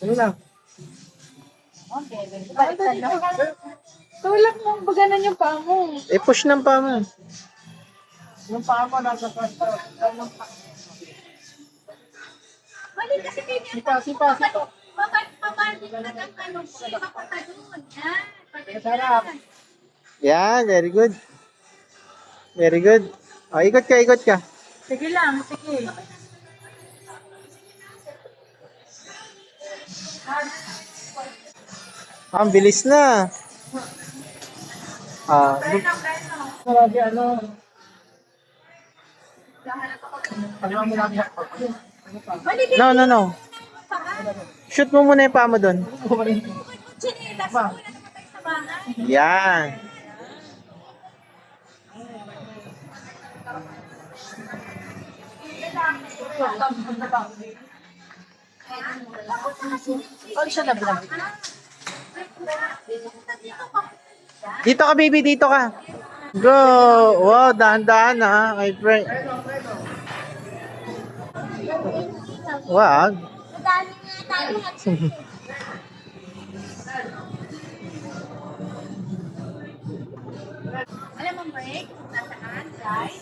Ano lang? Okay, baliktad na. Tulak mo, baganan yung paa mo. Push ng pa mo. Yung paa mo nasa pwesto. Mali kasi kayo Sipa, sipa, sipa. Pabalik na ng ano, papunta doon. Yan. Sarap. Yan, very good. Very good. O, ikot ka, ikot ka. Sige lang, sige. Ang bilis na. Sarap yan, ano. Ano mo lang yan? No, no, no. Shoot mo muna yung paa mo doon. Chinelas mo na namatay sa bahay. Yan. Oh, siya na vlog. Dito ka, baby. Dito ka. Go. Wow, dahan-dahan ha. My friend. Wag. Madami nga tayo. Alam mo, break? Nasaan? Right?